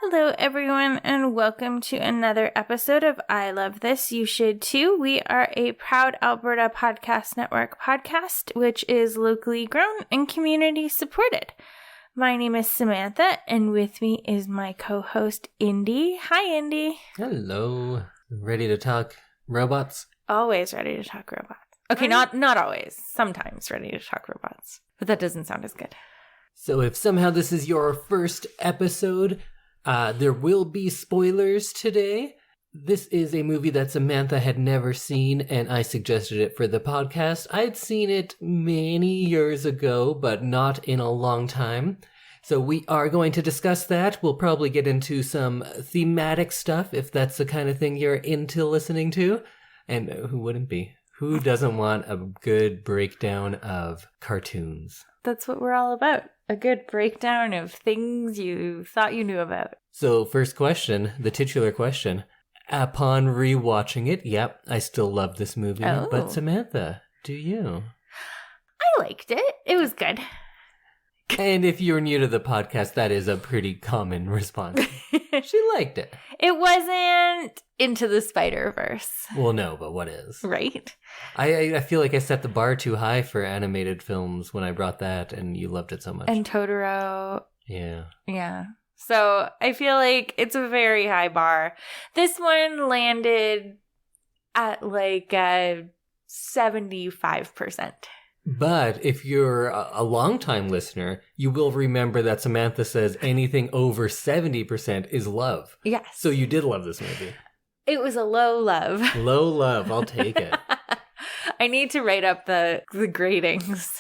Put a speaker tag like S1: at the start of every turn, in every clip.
S1: Hello, everyone, and welcome to another episode of I Love This, You Should Too. We are a proud Alberta Podcast Network podcast, which is locally grown and community supported. My name is Samantha, and with me is my co-host, Indy. Hi, Indy.
S2: Hello. Ready to talk robots?
S1: Always ready to talk robots. Okay, not always. Sometimes ready to talk robots. But that doesn't sound as good.
S2: So if somehow this is your first episode, there will be spoilers today. This is a movie that Samantha had never seen, and I suggested it for the podcast. I'd seen it many years ago, but not in a long time. So we are going to discuss that. We'll probably get into some thematic stuff, if that's the kind of thing you're into listening to. And who wouldn't be? Who doesn't want a good breakdown of cartoons?
S1: That's what we're all about. A good breakdown of things you thought you knew about.
S2: So first question, the titular question. Upon rewatching it, yep, I still love this movie.
S1: Oh.
S2: But Samantha, do you?
S1: I liked it. It was good.
S2: And if you're new to the podcast, that is a pretty common response. She liked it.
S1: It wasn't Into the Spider-Verse.
S2: Well, no, but what is?
S1: Right?
S2: I feel like I set the bar too high for animated films when I brought that, and you loved it so much.
S1: And Totoro.
S2: Yeah.
S1: Yeah. So I feel like it's a very high bar. This one landed at like 75%.
S2: But if you're a longtime listener, you will remember that Samantha says anything over 70% is love.
S1: Yes.
S2: So you did love this movie.
S1: It was a low love.
S2: Low love, I'll take it.
S1: I need to write up the gradings.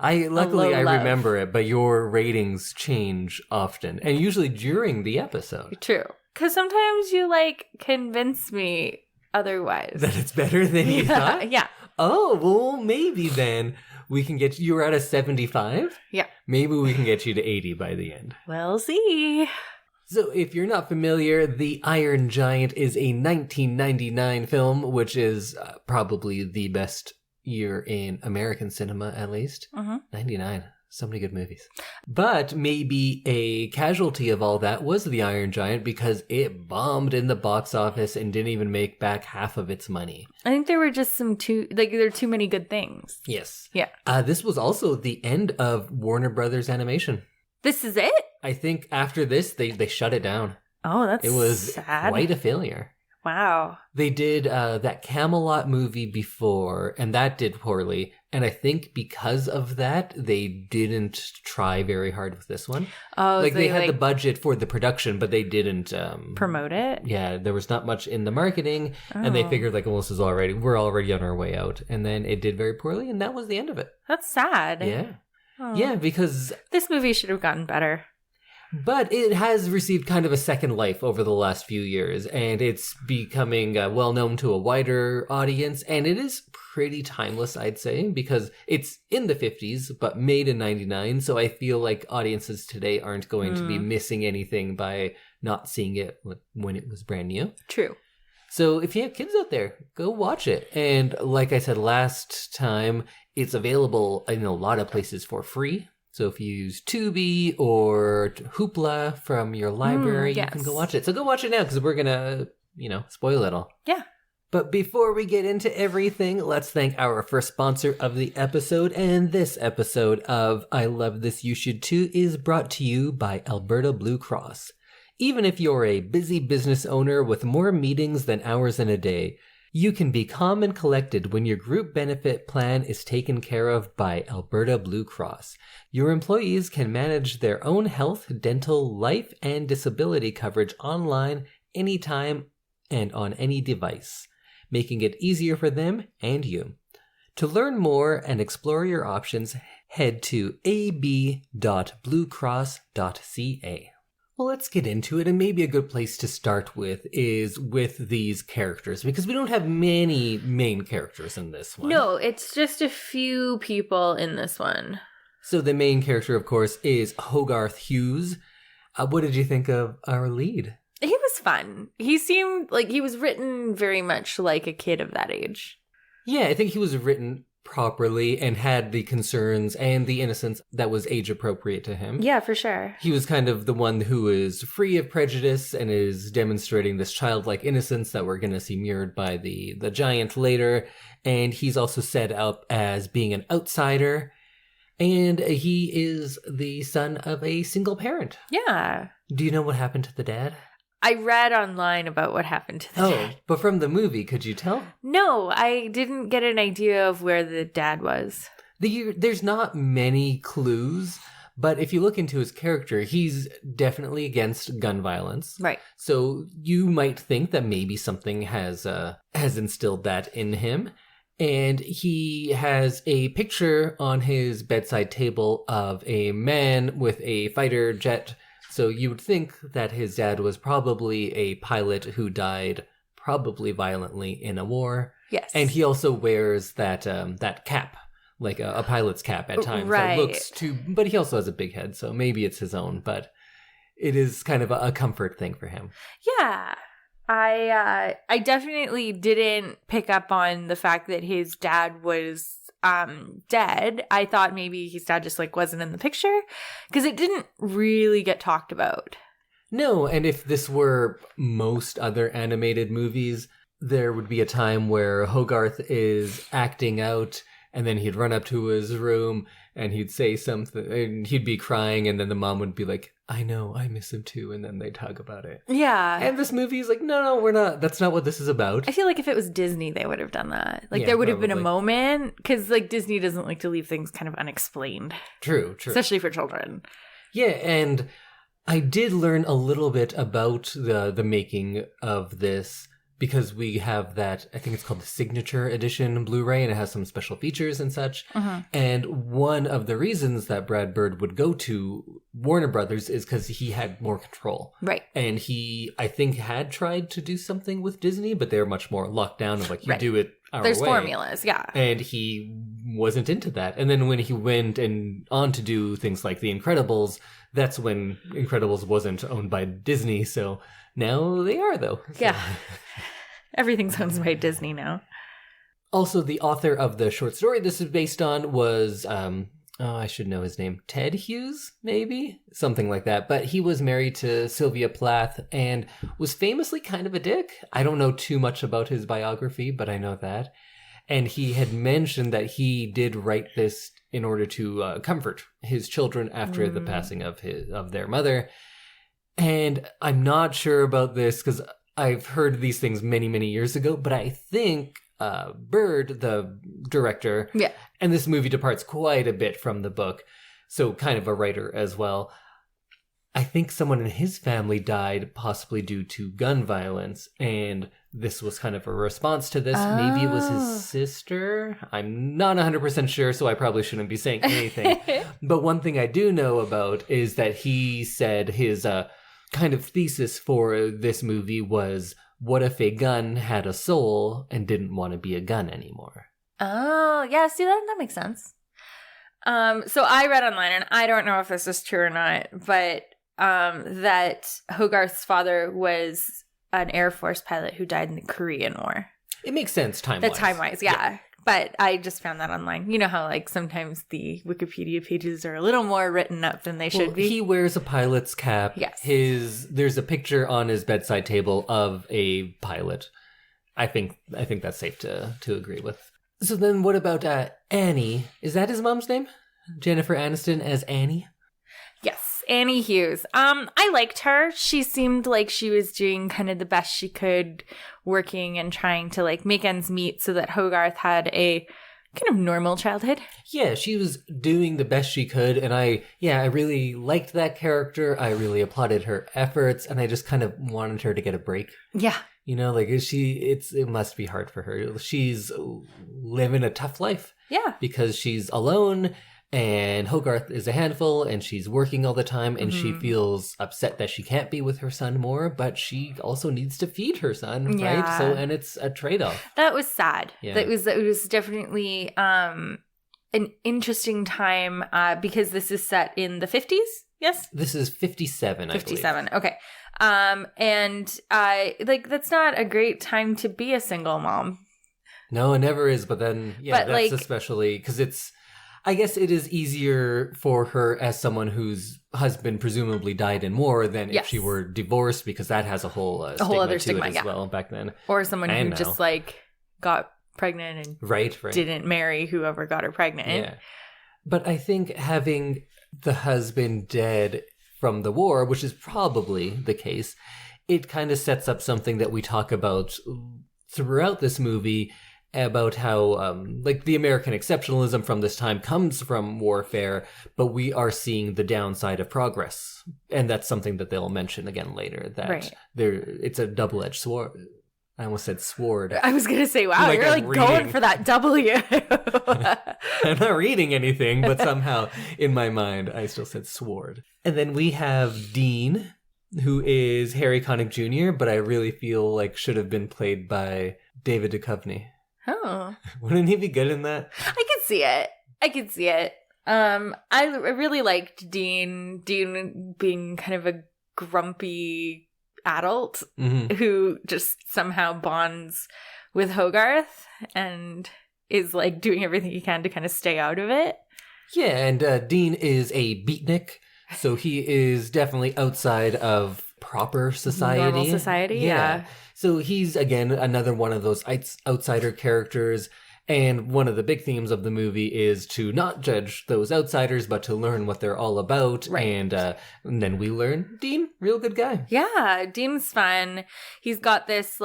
S2: Luckily, I
S1: love.
S2: remember it, but your ratings change often, and usually during the episode.
S1: True. Because sometimes you, convince me otherwise.
S2: That it's better than you thought?
S1: Yeah.
S2: Oh, well, maybe then we can get you were at a 75?
S1: Yeah.
S2: Maybe we can get you to 80 by the end.
S1: We'll see.
S2: So if you're not familiar, The Iron Giant is a 1999 film, which is probably the best year in American cinema, at least. 99. So many good movies. But maybe a casualty of all that was The Iron Giant because it bombed in the box office and didn't even make back half of its money.
S1: I think there were just there are too many good things.
S2: Yes.
S1: Yeah.
S2: This was also the end of Warner Brothers Animation.
S1: This is it?
S2: I think after this, they shut it down.
S1: Oh, that's
S2: It was
S1: sad.
S2: quite a failure.
S1: Wow.
S2: They did that Camelot movie before, and that did poorly. And I think because of that, they didn't try very hard with this one.
S1: Oh,
S2: they had the budget for the production, but they didn't
S1: promote it.
S2: Yeah, there was not much in the marketing, and they
S1: Oh.
S2: figured we're already on our way out. And then it did very poorly, and that was the end of it.
S1: That's sad.
S2: Yeah,
S1: Oh.
S2: yeah, because
S1: This movie should have gotten better.
S2: but it has received kind of a second life over the last few years, and it's becoming well known to a wider audience, and it is pretty timeless, I'd say, because it's in the 50s, but made in 99, so I feel like audiences today aren't going to be missing anything by not seeing it when it was brand new.
S1: True.
S2: So if you have kids out there, go watch it. And like I said last time, it's available in a lot of places for free. So if you use Tubi or Hoopla from your library,
S1: yes.
S2: You can go watch it. So go watch it now because we're going to, spoil it all.
S1: Yeah.
S2: But before we get into everything, let's thank our first sponsor of the episode. And this episode of I Love This, You Should Too is brought to you by Alberta Blue Cross. Even if you're a busy business owner with more meetings than hours in a day, you can be calm and collected when your group benefit plan is taken care of by Alberta Blue Cross. Your employees can manage their own health, dental, life, and disability coverage online, anytime, and on any device, making it easier for them and you. To learn more and explore your options, head to ab.bluecross.ca. Well, let's get into it, and maybe a good place to start with is with these characters, because we don't have many main characters in this one.
S1: No, it's just a few people in this one.
S2: So the main character, of course, is Hogarth Hughes. What did you think of our lead?
S1: He was fun. He seemed like he was written very much like a kid of that age.
S2: Yeah, I think he was written properly and had the concerns and the innocence that was age appropriate to him.
S1: Yeah, for sure.
S2: He was kind of the one who is free of prejudice and is demonstrating this childlike innocence that we're going to see mirrored by the giant later. And he's also set up as being an outsider. And he is the son of a single parent.
S1: Yeah.
S2: Do you know what happened to the dad?
S1: I read online about what happened to the dad.
S2: But from the movie, could you tell?
S1: No, I didn't get an idea of where the dad was.
S2: There's not many clues, but if you look into his character, he's definitely against gun violence.
S1: Right.
S2: So you might think that maybe something has instilled that in him. And he has a picture on his bedside table of a man with a fighter jet. So you would think that his dad was probably a pilot who died probably violently in a war.
S1: Yes.
S2: And he also wears that cap, like a pilot's cap at times.
S1: Right.
S2: That looks but he also has a big head, so maybe it's his own, but it is kind of a comfort thing for him.
S1: Yeah. I definitely didn't pick up on the fact that his dad was dead. I thought maybe his dad just like wasn't in the picture because it didn't really get talked about.
S2: No, and if this were most other animated movies, there would be a time where Hogarth is acting out and then he'd run up to his room and he'd say something and he'd be crying and then the mom would be like, I know, I miss him too, and then they'd talk about it.
S1: Yeah.
S2: And this movie is like, no, we're not. That's not what this is about.
S1: I feel like if it was Disney, they would have done that. Like,
S2: Yeah,
S1: there would have been a
S2: probably.
S1: moment, because, like, Disney doesn't like to leave things kind of unexplained.
S2: True.
S1: Especially for children.
S2: Yeah, and I did learn a little bit about the making of this because we have that, I think it's called the Signature Edition Blu-ray, and it has some special features and such.
S1: Mm-hmm.
S2: And one of the reasons that Brad Bird would go to Warner Brothers is because he had more control.
S1: Right.
S2: And he, I think, had tried to do something with Disney, but they were much more locked down of like, you do it our
S1: There's
S2: way.
S1: formulas, yeah.
S2: And he wasn't into that. And then when he went and on to do things like The Incredibles, that's when Incredibles wasn't owned by Disney. So now they are, though. So.
S1: Yeah. Everything's owned by Disney now.
S2: Also, the author of the short story this is based on was, I should know his name, Ted Hughes, maybe? Something like that. But he was married to Sylvia Plath and was famously kind of a dick. I don't know too much about his biography, but I know that. And he had mentioned that he did write this in order to comfort his children after the passing of their mother. And I'm not sure about this because I've heard these things many, many years ago, but I think Bird, the director, and this movie departs quite a bit from the book, so kind of a writer as well. I think someone in his family died possibly due to gun violence, and this was kind of a response to this. Oh. Maybe it was his sister. I'm not 100% sure, so I probably shouldn't be saying anything. But one thing I do know about is that he said his kind of thesis for this movie was, what if a gun had a soul and didn't want to be a gun anymore?
S1: Oh, yeah, see, that makes sense. So I read online, and I don't know if this is true or not, but that Hogarth's father was an Air Force pilot who died in the Korean War.
S2: It makes sense time-wise.
S1: Time-wise, yeah. But I just found that online. You know how, like, sometimes the Wikipedia pages are a little more written up than they should be?
S2: He wears a pilot's cap.
S1: Yes.
S2: There's a picture on his bedside table of a pilot. I think that's safe to agree with. So then what about Annie? Is that his mom's name? Jennifer Aniston as Annie?
S1: Yes, Annie Hughes. I liked her. She seemed like she was doing kind of the best she could, working and trying to like make ends meet so that Hogarth had a kind of normal childhood. Yeah,
S2: she was doing the best she could, and I really liked that character. I really applauded her efforts, and I just kind of wanted her to get a break.
S1: Yeah.
S2: You know, like it must be hard for her. She's living a tough life.
S1: Yeah.
S2: Because she's alone. And Hogarth is a handful, and she's working all the time, and she feels upset that she can't be with her son more, but she also needs to feed her son, right? So, and it's a trade-off.
S1: That was sad.
S2: Yeah.
S1: It was definitely an interesting time because this is set in the 50s, yes?
S2: This is 57, I believe.
S1: 57, okay. And like that's not a great time to be a single mom.
S2: No, it never is. But then, yeah, that's especially because I guess it is easier for her as someone whose husband presumably died in war than if she were divorced, because that has a whole other stigma as well back then.
S1: Or someone who just got pregnant and didn't marry whoever got her pregnant.
S2: Yeah. But I think having the husband dead from the war, which is probably the case, it kind of sets up something that we talk about throughout this movie about how the American exceptionalism from this time comes from warfare, but we are seeing the downside of progress. And that's something that they'll mention again later, that it's a double-edged sword. I almost said sword.
S1: I was going to say, wow, you're going for that W.
S2: I'm not reading anything, but somehow in my mind, I still said sword. And then we have Dean, who is Harry Connick Jr., but I really feel like should have been played by David Duchovny.
S1: Oh.
S2: Wouldn't he be good in that?
S1: I could see it. I really liked Dean being kind of a grumpy adult who just somehow bonds with Hogarth and is doing everything he can to kind of stay out of it.
S2: Yeah, and Dean is a beatnik, so he is definitely outside of proper society.
S1: Normal society, yeah.
S2: So he's, again, another one of those outsider characters. And one of the big themes of the movie is to not judge those outsiders, but to learn what they're all about. Right. And then we learn Dean, real good guy.
S1: Yeah, Dean's fun. He's got this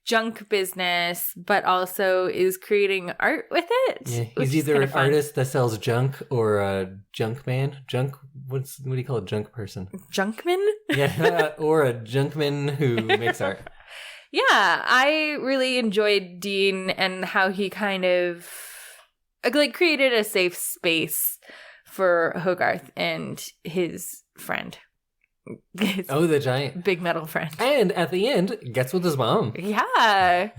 S1: junk business, but also is creating art with it.
S2: Yeah, he's either an artist that sells junk or a junk man. What do you call a junk person?
S1: Junkman?
S2: Yeah, or a junkman who makes art.
S1: Yeah, I really enjoyed Dean and how he kind of created a safe space for Hogarth and his friend.
S2: The giant
S1: big metal friend.
S2: And at the end, gets with his mom.
S1: Yeah.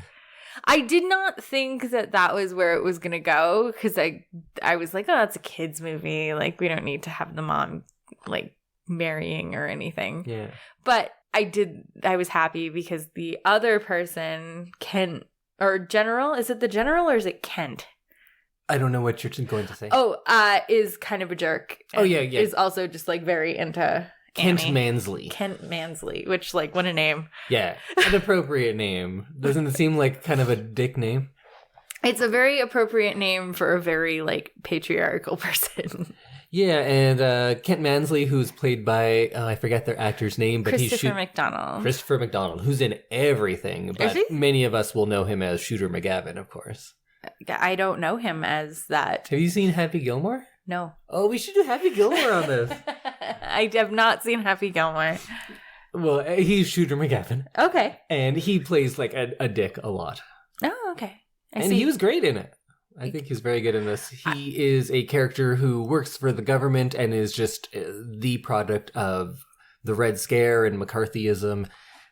S1: I did not think that was where it was going to go, because I was like, oh, that's a kid's movie. We don't need to have the mom, marrying or anything.
S2: Yeah.
S1: But I was happy because the other person, Kent, or General, is it the General or is it Kent?
S2: I don't know what you're going to say.
S1: Is kind of a jerk.
S2: Oh, yeah.
S1: Is also just very into
S2: Kent
S1: Annie.
S2: Mansley.
S1: Kent Mansley, which what a name.
S2: Yeah, an appropriate name. Doesn't it seem like kind of a dick name?
S1: It's a very appropriate name for a very patriarchal person.
S2: Yeah, and Kent Mansley, who's played by, I forget their actor's name, but
S1: Christopher McDonald.
S2: Christopher McDonald, who's in everything, but many of us will know him as Shooter McGavin, of course.
S1: I don't know him as that.
S2: Have you seen Happy Gilmore?
S1: No.
S2: Oh, we should do Happy Gilmore on this.
S1: I have not seen Happy Gilmore.
S2: Well, he's Shooter McGavin.
S1: Okay.
S2: And he plays a dick a lot.
S1: Oh, okay. I
S2: see. He was great in it. I think he's very good in this. He is a character who works for the government and is just the product of the Red Scare and McCarthyism,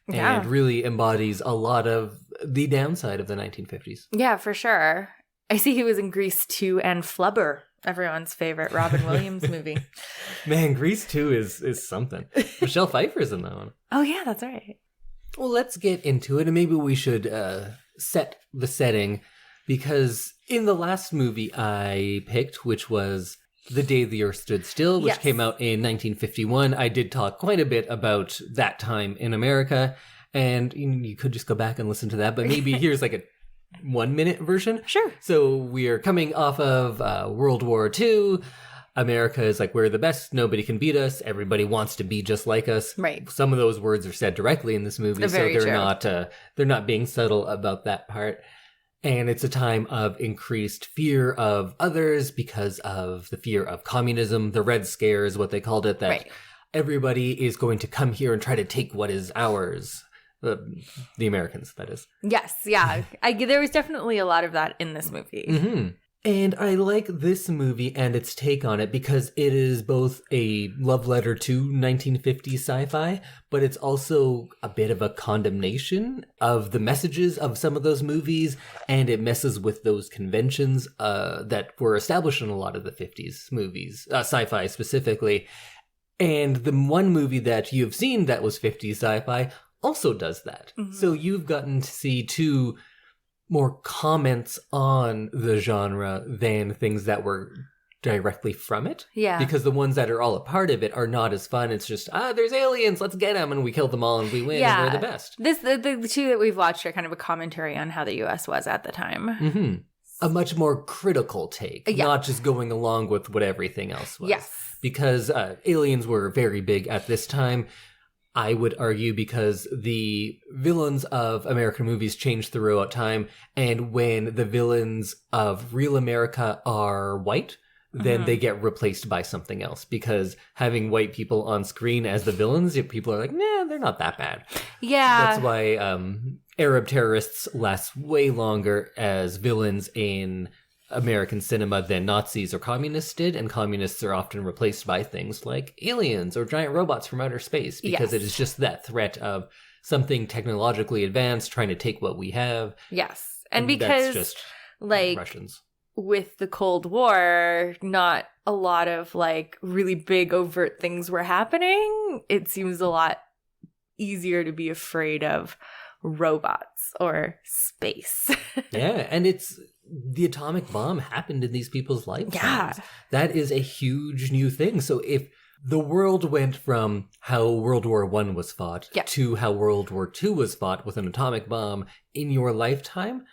S2: and really embodies a lot of the downside of the 1950s.
S1: Yeah, for sure. I see he was in Grease 2 and Flubber, everyone's favorite Robin Williams movie.
S2: Man, Grease 2 is something. Michelle Pfeiffer's in that one.
S1: Oh, yeah, that's right.
S2: Well, let's get into it, and maybe we should set the setting, because in the last movie I picked, which was The Day the Earth Stood Still, which came out in 1951, I did talk quite a bit about that time in America, and you could just go back and listen to that, but maybe here's a 1-minute version.
S1: Sure.
S2: So we are coming off of World War II. America is we're the best, nobody can beat us, everybody wants to be just like us.
S1: Right.
S2: Some of those words are said directly in this movie, so they're not being subtle about that part. And it's a time of increased fear of others because of the fear of communism. The Red Scare is what they called it, that everybody is going to come here and try to take what is ours. The Americans, that is.
S1: Yes, yeah. There was definitely a lot of that in this movie.
S2: Mm-hmm. And I like this movie and its take on it because it is both a love letter to 1950s sci-fi, but it's also a bit of a condemnation of the messages of some of those movies, and it messes with those conventions that were established in a lot of the 50s movies, sci-fi specifically. And the one movie that you've seen that was 50s sci-fi also does that. Mm-hmm. So you've gotten to see two more comments on the genre than things that were directly from it.
S1: Yeah.
S2: Because the ones that are all a part of it are not as fun. It's just, there's aliens, let's get them, and we kill them all and we win and we're the best.
S1: The two that we've watched are kind of a commentary on how the U.S. was at the time.
S2: Mm-hmm. A much more critical take, not just going along with what everything else was.
S1: Yes.
S2: Because aliens were very big at this time. I would argue because the villains of American movies change throughout time, and when the villains of real America are white, then they get replaced by something else. Because having white people on screen as the villains, people are like, nah, they're not that bad.
S1: Yeah.
S2: That's why Arab terrorists last way longer as villains in American cinema than Nazis or communists did, and communists are often replaced by things like aliens or giant robots from outer space, because it is just that threat of something technologically advanced trying to take what we have.
S1: Yes. And because,
S2: that's just
S1: like,
S2: Russians.
S1: With the Cold War, not a lot of, like, really big overt things were happening. It seems a lot easier to be afraid of robots or space.
S2: Yeah, and it's the atomic bomb happened in these people's lifetimes.
S1: Yeah.
S2: That is a huge new thing. So if the world went from how World War I was fought to how World War II was fought with an atomic bomb in your lifetime,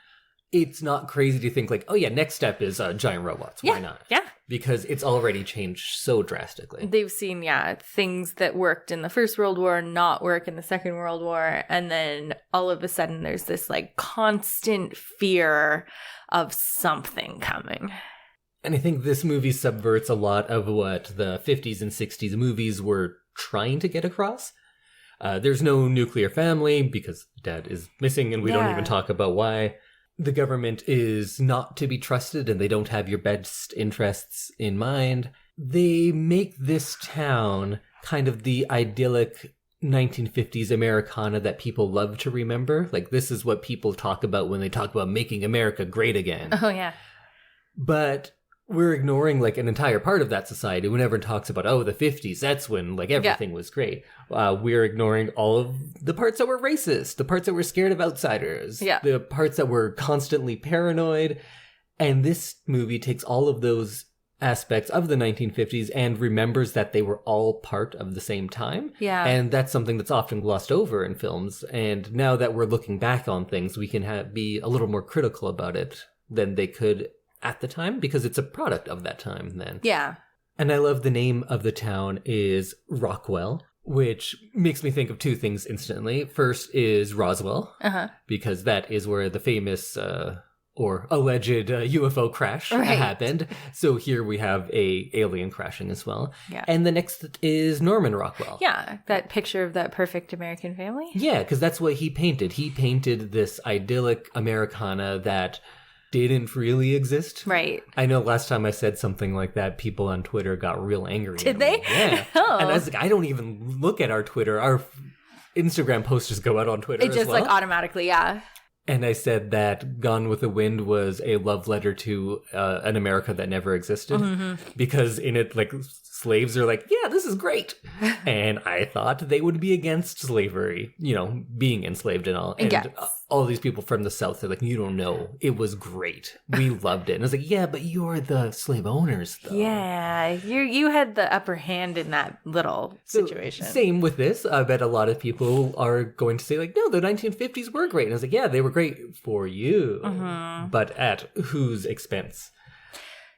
S2: it's not crazy to think like, oh yeah, next step is giant robots. Why not?
S1: Yeah.
S2: Because it's already changed so drastically.
S1: They've seen, things that worked in the First World War not work in the Second World War. And then all of a sudden there's this like constant fear of something coming.
S2: And I think this movie subverts a lot of what the 50s and 60s movies were trying to get across. There's no nuclear family because dad is missing and we don't even talk about why. The government is not to be trusted and they don't have your best interests in mind. They make this town kind of the idyllic 1950s Americana that people love to remember. Like, this is what people talk about when they talk about making America great again.
S1: Oh, yeah.
S2: But we're ignoring, like, an entire part of that society. Whenever it talks about, the 50s, that's when, like, everything was great. We're ignoring all of the parts that were racist, the parts that were scared of outsiders, the parts that were constantly paranoid. And this movie takes all of those aspects of the 1950s and remembers that they were all part of the same time.
S1: Yeah.
S2: And that's something that's often glossed over in films. And now that we're looking back on things, we can be a little more critical about it than they could at the time, because it's a product of that time then.
S1: Yeah.
S2: And I love the name of the town is Rockwell, which makes me think of two things instantly. First is Roswell, because that is where the famous or alleged UFO crash happened. So here we have a alien crashing as well.
S1: Yeah.
S2: And the next is Norman Rockwell.
S1: Yeah, that picture of that perfect American family.
S2: Yeah, because that's what he painted. He painted this idyllic Americana that didn't really exist.
S1: Right.
S2: I know last time I said something like that, people on Twitter got real angry.
S1: Did they?
S2: Yeah.
S1: Oh.
S2: And I was like, I don't even look at our Twitter. Our Instagram posts just go out on Twitter
S1: It just
S2: like
S1: automatically,
S2: And I said that Gone with the Wind was a love letter to an America that never existed. Because in it, like, slaves are like, yeah, this is great. And I thought they would be against slavery, being enslaved and all. And all these people from the South are like, you don't know. It was great. We loved it. And I was like, yeah, but you're the slave owners, though.
S1: Yeah, you had the upper hand in that little situation.
S2: Same with this. I bet a lot of people are going to say, like, no, the 1950s were great. And I was like, yeah, they were great for you. But at whose expense?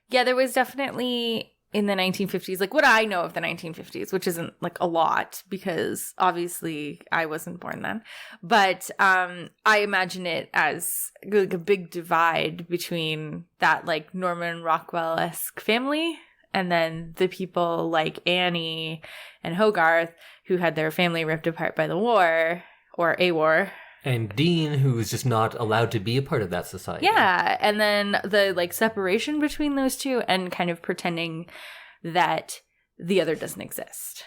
S1: Yeah, there was definitely in the 1950s, like what I know of the 1950s, which isn't like a lot because obviously I wasn't born then. But I imagine it as like a big divide between that like Norman Rockwell-esque family and then the people like Annie and Hogarth who had their family ripped apart by the war or a war.
S2: And Dean, who is just not allowed to be a part of that society.
S1: Yeah, and then the like separation between those two and kind of pretending that the other doesn't exist.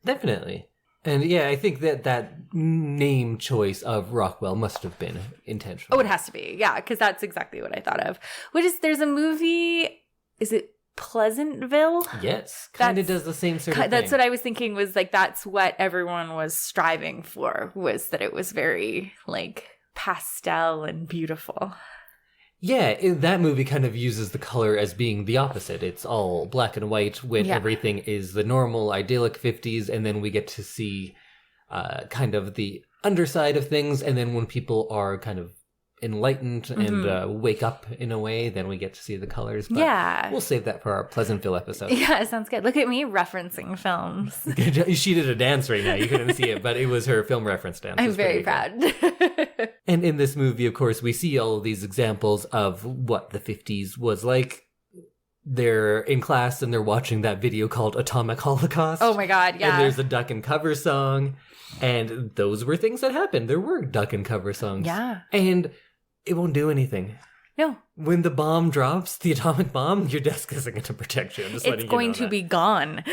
S2: Definitely. And yeah, I think that name choice of Rockwell must have been intentional.
S1: Oh, it has to be. Yeah, because that's exactly what I thought of. There's a movie, is it Pleasantville?
S2: Yes, kind of does the same sort of thing.
S1: That's what I was thinking was like that's what everyone was striving for, was that it was very like pastel and beautiful.
S2: Yeah, that movie kind of uses the color as being the opposite. It's all black and white when everything is the normal, idyllic 50s, and then we get to see kind of the underside of things, and then when people are kind of enlightened and wake up in a way, then we get to see the colors. But we'll save that for our Pleasantville episode.
S1: Yeah, it sounds good. Look at me referencing films.
S2: She did a dance right now. You couldn't see it, but it was her film reference dance.
S1: I'm very proud.
S2: And in this movie, of course, we see all of these examples of what the 50s was like. They're in class and they're watching that video called Atomic Holocaust.
S1: Oh my God, yeah.
S2: And there's a duck and cover song. And those were things that happened. There were duck and cover songs.
S1: Yeah.
S2: And it won't do anything.
S1: No.
S2: When the bomb drops, the atomic bomb, your desk isn't going to protect you.
S1: It's going to be gone.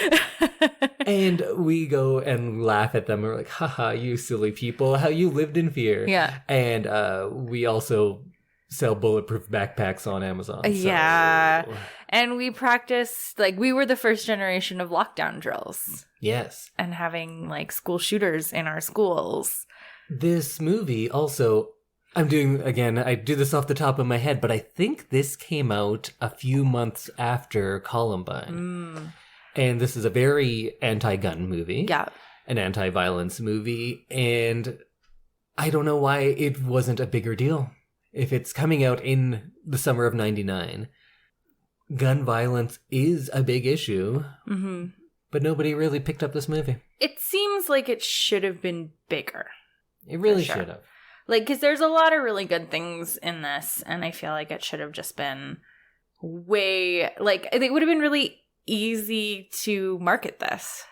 S2: And we go and laugh at them. We're like, haha, you silly people, how you lived in fear.
S1: Yeah.
S2: And we also sell bulletproof backpacks on Amazon. So.
S1: Yeah. And we practiced, like, we were the first generation of lockdown drills.
S2: Yes.
S1: And having, like, school shooters in our schools.
S2: This movie also, I do this off the top of my head, but I think this came out a few months after Columbine. And this is a very anti-gun movie.
S1: Yeah.
S2: An anti-violence movie. And I don't know why it wasn't a bigger deal. If it's coming out in the summer of 99, gun violence is a big issue. Mm-hmm. But nobody really picked up this movie.
S1: It seems like it should have been bigger.
S2: It really should have.
S1: Like, because there's a lot of really good things in this, and I feel like it should have just been way, like, it would have been really easy to market this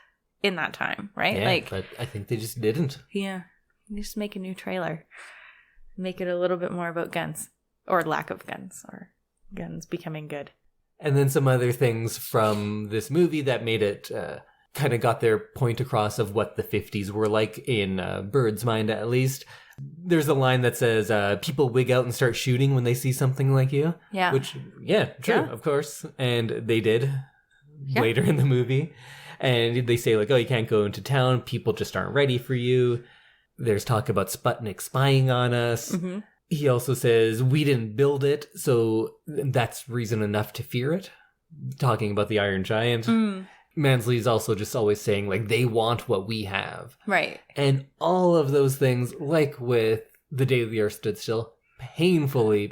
S1: in that time, right?
S2: Yeah,
S1: like,
S2: but I think they just didn't.
S1: Yeah. Just make a new trailer. Make it a little bit more about guns, or lack of guns, or guns becoming good.
S2: And then some other things from this movie that made it kind of got their point across of what the 50s were like in Bird's mind, at least. There's a line that says, people wig out and start shooting when they see something like you.
S1: Yeah.
S2: Which, true, of course. And they did later in the movie. And they say, like, oh, you can't go into town. People just aren't ready for you. There's talk about Sputnik spying on us. Mm-hmm. He also says, we didn't build it, so that's reason enough to fear it. Talking about the Iron Giant. Mansley's also just always saying, like, they want what we have.
S1: Right.
S2: And all of those things, like with The Day the Earth Stood Still, painfully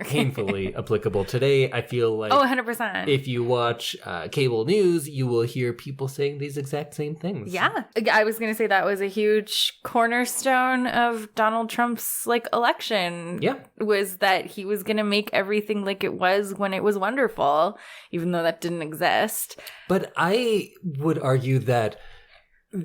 S2: applicable today. I feel like
S1: 100%.
S2: If you watch cable news, you will hear people saying these exact same things.
S1: Yeah. I was going to say that was a huge cornerstone of Donald Trump's, like, election.
S2: Yeah.
S1: Was that he was going to make everything like it was when it was wonderful, even though that didn't exist.
S2: But I would argue that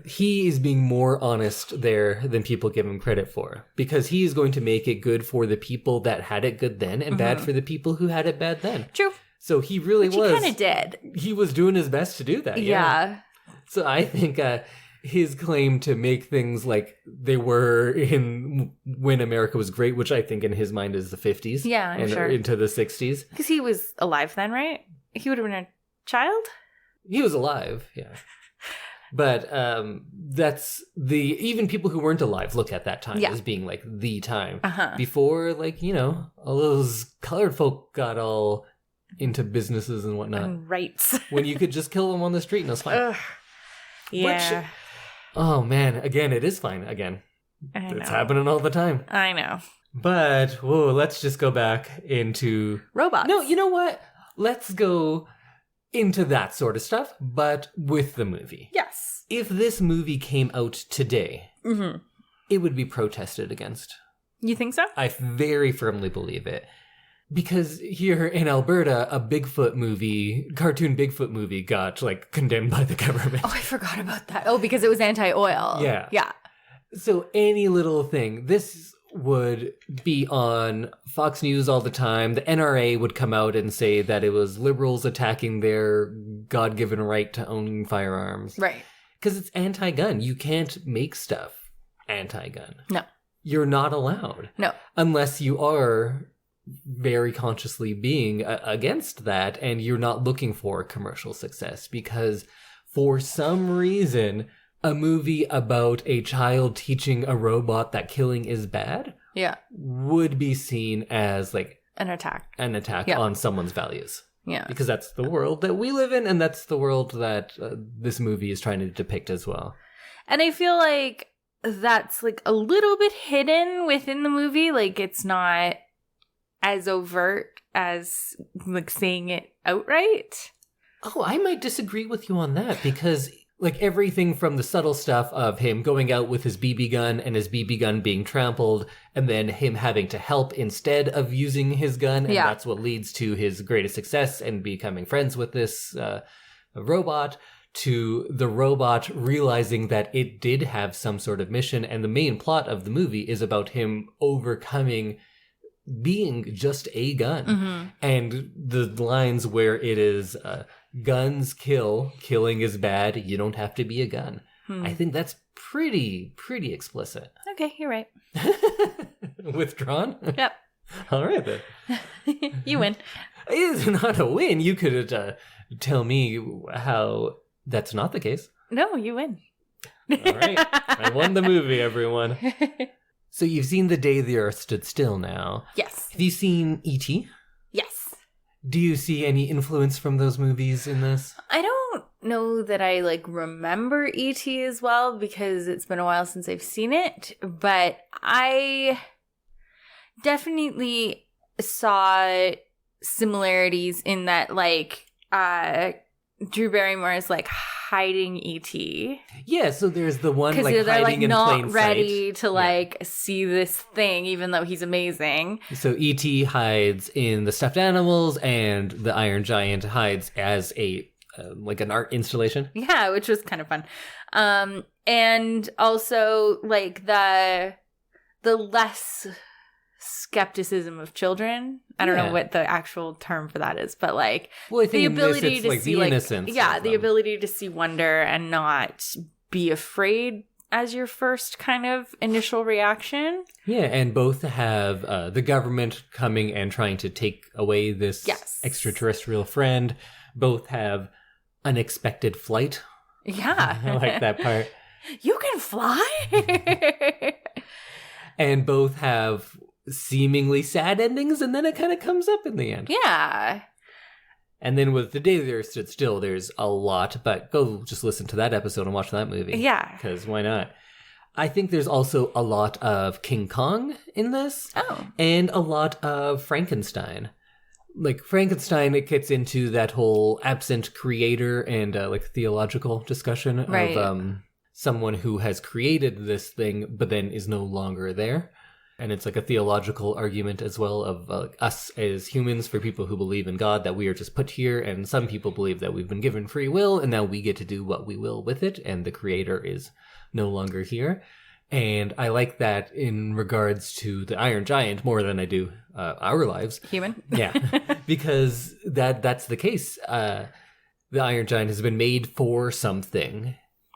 S2: he is being more honest there than people give him credit for, because he is going to make it good for the people that had it good then and bad for the people who had it bad then.
S1: True.
S2: So he really
S1: Which he kind of did.
S2: He was doing his best to do that. Yeah. So I think his claim to make things like they were in when America was great, which I think in his mind is the 50s.
S1: Yeah, I'm sure.
S2: Into the 60s.
S1: Because he was alive then, right? He would have been a child?
S2: He was alive, yeah. But that's even people who weren't alive look at that time as being like the time. Before, like, you know, all those colored folk got all into businesses and whatnot.
S1: And rights.
S2: When you could just kill them on the street and it was fine.
S1: Ugh. Yeah.
S2: Oh man, again, it is fine again. It's happening all the time.
S1: I know.
S2: But, whoa, let's just go back into...
S1: robots.
S2: No, you know what? Let's go into that sort of stuff, but with the movie.
S1: Yes.
S2: If this movie came out today, it would be protested against.
S1: You think so?
S2: I very firmly believe it. Because here in Alberta, a cartoon Bigfoot movie got, like, condemned by the government.
S1: Oh, I forgot about that. Oh, because it was anti-oil.
S2: Yeah.
S1: Yeah.
S2: So any little thing, this would be on Fox News all the time. The NRA would come out and say that it was liberals attacking their God-given right to own firearms.
S1: Right.
S2: Because it's anti-gun. You can't make stuff anti-gun.
S1: No.
S2: You're not allowed.
S1: No.
S2: Unless you are very consciously being against that and you're not looking for commercial success. Because for some reason, a movie about a child teaching a robot that killing is bad
S1: Yeah.
S2: would be seen as like
S1: An attack
S2: on someone's values.
S1: Yeah.
S2: Because that's the world that we live in, and that's the world that this movie is trying to depict as well.
S1: And I feel like that's like a little bit hidden within the movie. Like, it's not as overt as like saying it outright.
S2: Oh, I might disagree with you on that, because like everything from the subtle stuff of him going out with his BB gun and his BB gun being trampled, and then him having to help instead of using his gun, and that's what leads to his greatest success and becoming friends with this robot, to the robot realizing that it did have some sort of mission, and the main plot of the movie is about him overcoming being just a gun.
S1: Mm-hmm.
S2: And the lines where it is guns kill, killing is bad, you don't have to be a gun. I think that's pretty explicit.
S1: Okay, you're right.
S2: Withdrawn?
S1: Yep.
S2: All right then.
S1: You win.
S2: It's not a win. You could tell me how that's not the case.
S1: No, you win.
S2: All right. I won the movie, everyone. So you've seen The Day the Earth Stood Still now.
S1: Yes.
S2: Have you seen E.T.?
S1: Yes.
S2: Do you see any influence from those movies in this?
S1: I don't know that I like remember E.T. as well, because it's been a while since I've seen it, but I definitely saw similarities in that, like, Drew Barrymore is like hiding E.T.
S2: Yeah, so there's the one like
S1: they're
S2: hiding
S1: like
S2: in
S1: not
S2: plain
S1: ready
S2: sight.
S1: to like see this thing, even though he's amazing.
S2: So E.T. hides in the stuffed animals, and the Iron Giant hides as a like an art installation.
S1: Yeah, which was kind of fun. And also like the less skepticism of children. I don't know what the actual term for that is, but like the ability to see like innocence. Yeah, the ability to see wonder and not be afraid as your first kind of initial reaction.
S2: Yeah, and both have the government coming and trying to take away this extraterrestrial friend. Both have unexpected flight.
S1: Yeah.
S2: I like that part.
S1: You can fly?
S2: And both have seemingly sad endings, and then it kind of comes up in the end.
S1: Yeah.
S2: And then with The Day the Earth Stood Still, there's a lot, but go just listen to that episode and watch that movie.
S1: Yeah.
S2: Because why not? I think there's also a lot of King Kong in this.
S1: Oh.
S2: And a lot of Frankenstein. Like Frankenstein, it gets into that whole absent creator and like theological discussion of someone who has created this thing, but then is no longer there. And it's like a theological argument as well of us as humans, for people who believe in God, that we are just put here. And some people believe that we've been given free will, and now we get to do what we will with it. And the creator is no longer here. And I like that in regards to the Iron Giant more than I do our lives.
S1: Human.
S2: Yeah, because that's the case. The Iron Giant has been made for something.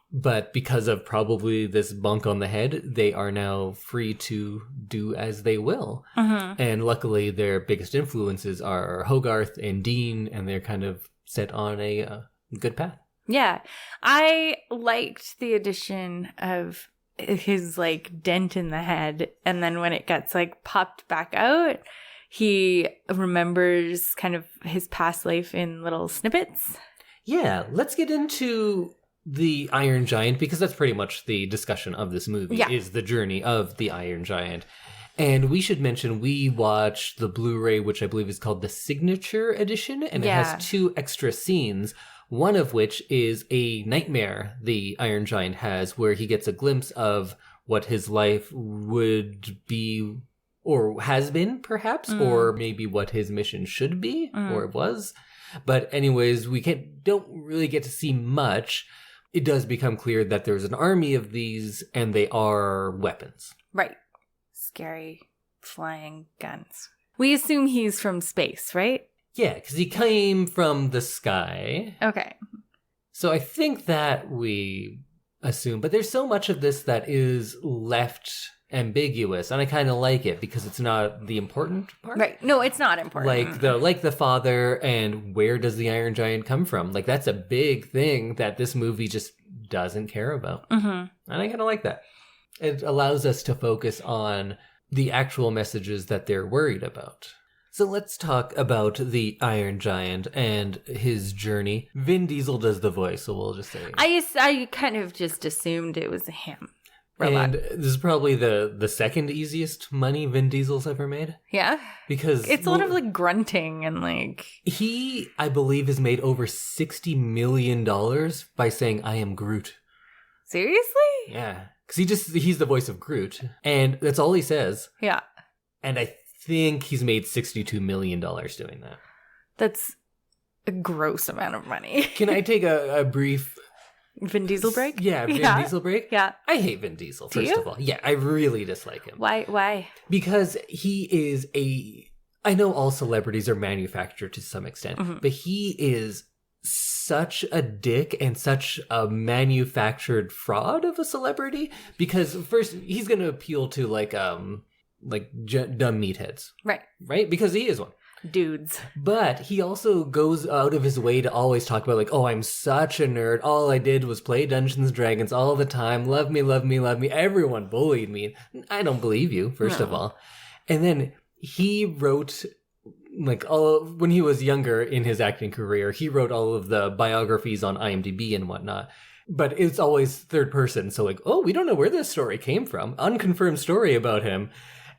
S2: But because of probably this bunk on the head, they are now free to do as they will. Mm-hmm. And luckily, their biggest influences are Hogarth and Dean, and they're kind of set on a good path.
S1: Yeah. I liked the addition of his, like, dent in the head. And then when it gets, like, popped back out, he remembers kind of his past life in little snippets.
S2: Yeah. Let's get into the Iron Giant, because that's pretty much the discussion of this movie, is the journey of the Iron Giant. And we should mention, we watched the Blu-ray, which I believe is called the Signature Edition, and it has 2 extra scenes, one of which is a nightmare the Iron Giant has, where he gets a glimpse of what his life would be, or has been, perhaps, or maybe what his mission should be, or was. But anyways, we don't really get to see much. It does become clear that there's an army of these, and they are weapons.
S1: Right. Scary flying guns. We assume he's from space, right?
S2: Yeah, because he came from the sky.
S1: Okay.
S2: So I think that we assume, but there's so much of this that is left ambiguous, and I kind of like it because it's not the important part.
S1: Right. No, it's not important.
S2: Like the father, and where does the Iron Giant come from? Like, that's a big thing that this movie just doesn't care about. Mm-hmm. And I kind of like that. It allows us to focus on the actual messages that they're worried about. So let's talk about the Iron Giant and his journey. Vin Diesel does the voice, so we'll just say...
S1: I kind of just assumed it was him. Robot.
S2: And this is probably the second easiest money Vin Diesel's ever made.
S1: Yeah.
S2: Because...
S1: It's a lot of, like, grunting and, like...
S2: He, I believe, has made over $60 million by saying, I am Groot.
S1: Seriously?
S2: Yeah. Because he's the voice of Groot. And that's all he says.
S1: Yeah.
S2: And I think he's made $62 million doing that.
S1: That's a gross amount of money.
S2: Can I take a brief...
S1: Vin Diesel break?
S2: Yeah, Vin Diesel break?
S1: Yeah.
S2: I hate Vin Diesel, first of all. Yeah, I really dislike him.
S1: Why? Because
S2: he is I know all celebrities are manufactured to some extent, but he is such a dick and such a manufactured fraud of a celebrity. Because first, he's going to appeal to dumb meatheads. Right? Because he is one.
S1: Dudes.
S2: But he also goes out of his way to always talk about, like, oh, I'm such a nerd. All I did was play Dungeons & Dragons all the time. Love me, love me, love me. Everyone bullied me. I don't believe you, first of all. And then he wrote, like, when he was younger in his acting career, he wrote all of the biographies on IMDb and whatnot. But it's always third person. So, like, oh, we don't know where this story came from. Unconfirmed story about him.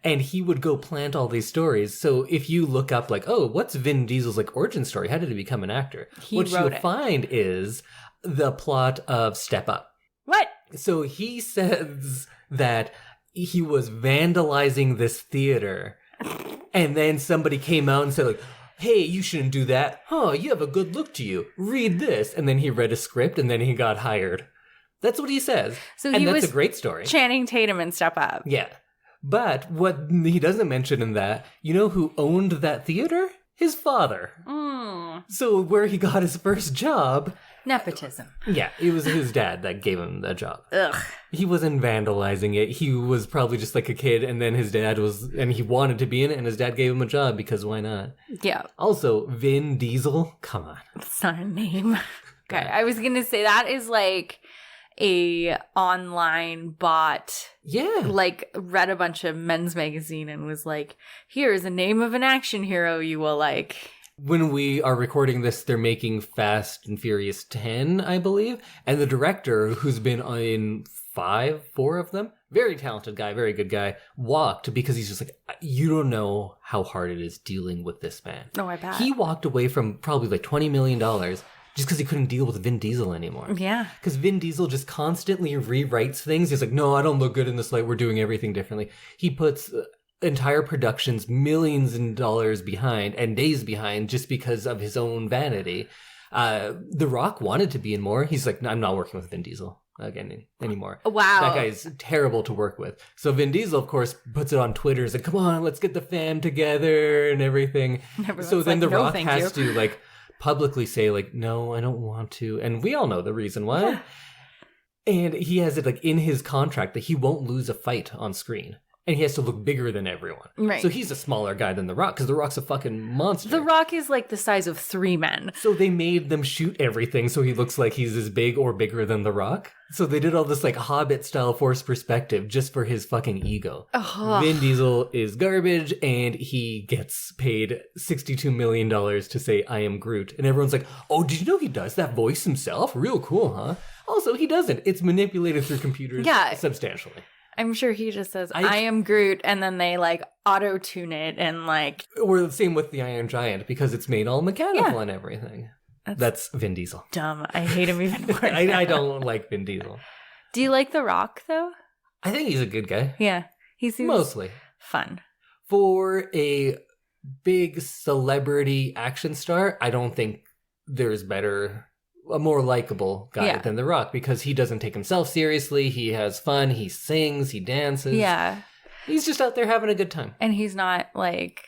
S2: And he would go plant all these stories. So if you look up, like, oh, what's Vin Diesel's, like, origin story? How did he become an actor? What you'll find is the plot of Step Up.
S1: What?
S2: So he says that he was vandalizing this theater. And then somebody came out and said, like, hey, you shouldn't do that. Oh, you have a good look to you. Read this. And then he read a script and then he got hired. That's what he says.
S1: So
S2: and that's a great story.
S1: Channing Tatum and Step Up.
S2: Yeah. But what he doesn't mention in that, you know who owned that theater? His father. So where he got his first job...
S1: Nepotism.
S2: Yeah, it was his dad that gave him the job.
S1: Ugh.
S2: He wasn't vandalizing it. He was probably just like a kid, and then his dad was... And he wanted to be in it, and his dad gave him a job, because why not?
S1: Yeah.
S2: Also, Vin Diesel, come on.
S1: It's not a name. Okay, I was going to say that is like... a online bot, like, read a bunch of men's magazine and was like, here is a name of an action hero you will like.
S2: When we are recording this, they're making Fast and Furious 10, I believe. And the director, who's been in 4 of them, very talented guy, very good guy, walked because he's just like, you don't know how hard it is dealing with this man.
S1: No, I bet.
S2: He walked away from probably like $20 million just because he couldn't deal with Vin Diesel anymore. Yeah. Because Vin Diesel just constantly rewrites things. He's like, no, I don't look good in this light. We're doing everything differently. He puts entire productions millions in dollars behind and days behind just because of his own vanity. The Rock wanted to be in more. He's like, no, I'm not working with Vin Diesel again anymore.
S1: Wow.
S2: That guy's terrible to work with. So Vin Diesel, of course, puts it on Twitter. He's like, come on, let's get the fam together and everything. So then The Rock has to, like, publicly say, like, no, I don't want to. And we all know the reason why. Yeah. And he has it, like, in his contract that he won't lose a fight on screen. And he has to look bigger than everyone. Right. So he's a smaller guy than The Rock, because The Rock's a fucking monster.
S1: The Rock is like the size of 3 men.
S2: So they made them shoot everything so he looks like he's as big or bigger than The Rock. So they did all this, like, Hobbit-style forced perspective just for his fucking ego. Ugh. Vin Diesel is garbage, and he gets paid $62 million to say, I am Groot. And everyone's like, oh, did you know he does that voice himself? Real cool, huh? Also, he doesn't. It's manipulated through computers substantially.
S1: I'm sure he just says, I am Groot, and then they, like, auto-tune it and, like...
S2: Or the same with the Iron Giant, because it's made all mechanical and everything. That's Vin Diesel.
S1: Dumb. I hate him even more.
S2: I don't like Vin Diesel.
S1: Do you like The Rock, though?
S2: I think he's a good guy.
S1: Yeah. He seems
S2: mostly
S1: fun.
S2: For a big celebrity action star, I don't think there's a more likable guy than The Rock, because he doesn't take himself seriously. He has fun. He sings. He dances.
S1: Yeah.
S2: He's just out there having a good time.
S1: And he's not, like,